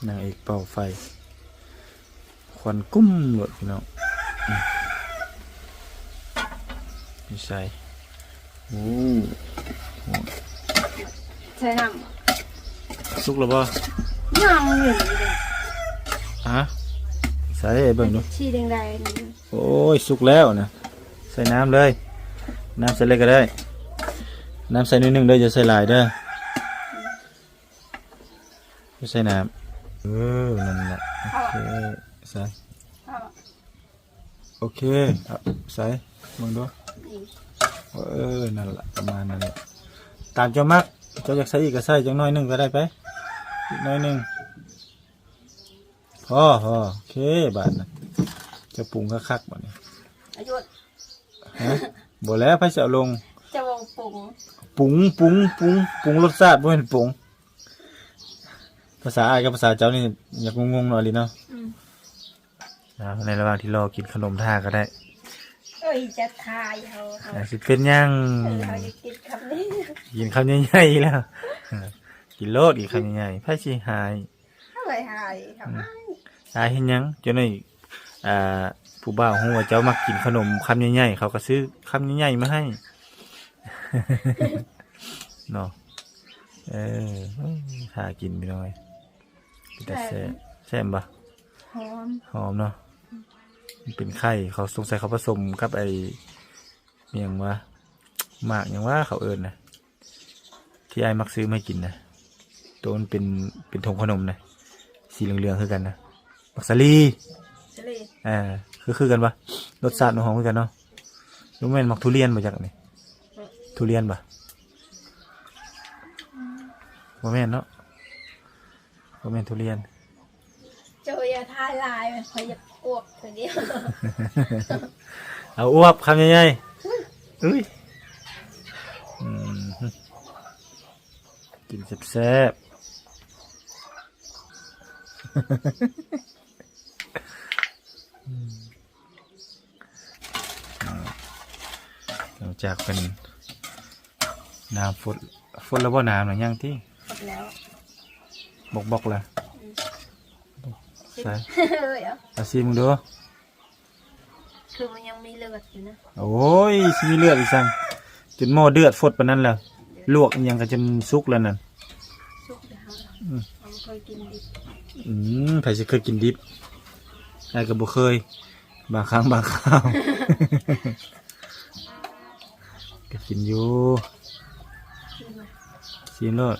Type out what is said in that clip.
นางเอกเป่าไฟควันกุ้มหมดพี่น้องไม่ใช่โอ้ใช่น้ำสุกแล้วบ่ำยังอยู่เลย ฮะใส่เบิ่งดู ชีแดงๆ โอ้ยสุกแล้วนะใส่น้ำเลยน้ำใส่เลยก็ได้น้ำใส่นิดนึงเด้อจะใส่หลายเด้อไม่ใส่น้ำนั่นแหละโอเคใส่โอเคใส่มึงดูนั่นแหละประมาณนั้นแหละตามเจ้ามักเจ้าอยากใส่อีกก็ใส่จังน้อยนึงก็ได้ไปอีกน้อยนึงพอโอเคบาดนะจะปรุงคักๆบ่เนี่ยอายุฮะบ่แล้วไผสิเอาลงจะวงปรุงรสชาติบ่แม่นปรุงภาษาอ้ายกับภาษาเจ้านี่อยากงงๆหน่อยลิเนาะในระหว่างที่รอกินขนมท่าก็ได้จะทายเขาสิเป็นยังเขาจะกินคำนี้กินคำใหญ่ๆแล้วกินโลดอีกคำใหญ่ๆไผสิหายเท่าไหร่หายทำไมหายเฮ็ดหยังจนได้ผู้บ่าวฮู้ว่าเจ้ามักกินขนมคำใหญ่ๆเขาก็ซื้อคำใหญ่ๆมาให้เนาะถ้ากินไปหน่อยแต่แซ่บปะหอมเนาะมันเป็นไข่เขาสงสัยเขาผสมกับไอเมียงว่าหมากอย่างว่าเขาเอิญนะที่ไอ้มักซื้อมากินนะตัวมันเป็นถุงขนมนะสีเหลืองๆคือกันนะมักสลีคือกันปะรสชาติมันหอมคือกันเนาะรู้ไหมมักทุเรียนมาจากไหนทุเรียนปะบ่แม่นเนาะบ่แม่นทุเรียนจะอย่าทายลายมันคอยจะอ้วกทีเดียวเอาอ้วกคำใหญ่ๆอุ้ยกินแซ่บหลังจากเป็นน้ำฝนแล้วว่าน้ำหรือยังที่แล้วบอกเลยใส่เอาซีมึงดูคือมันยังมีเลือดอยู่นะโอ้ยมีเลือดอีกสั่งจนหม้อเดือดฟดปานนั้นแล้วลวกยังก็จนสุกแล้วนั่นสุกแล้วเราเคยกินดิบใครจะเคยกินดิบใครก็บ่เคยบางครั้งบางคราวก็กินอยู่ชิมเลย